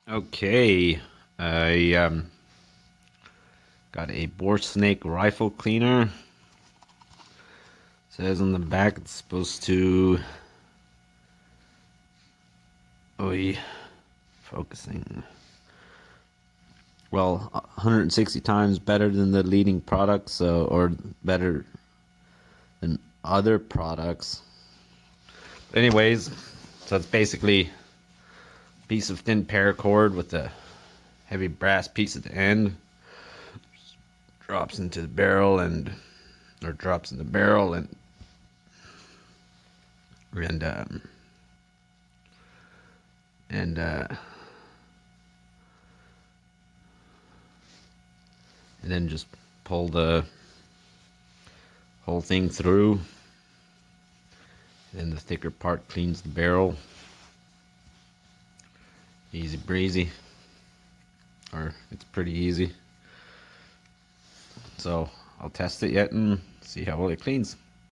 Okay, I got a boar snake rifle cleaner. Says on the back it's supposed to. Oh, focusing. Well, 160 times better than the leading products, or better than other products. But anyways, so it's basically a piece of thin paracord with a heavy brass piece at the end. Drops into the barrel or drops in the barrel and um, and and then just pull the whole thing through. And then the thicker part cleans the barrel. Easy breezy, or it's pretty easy. So I'll test it yet and see how well it cleans.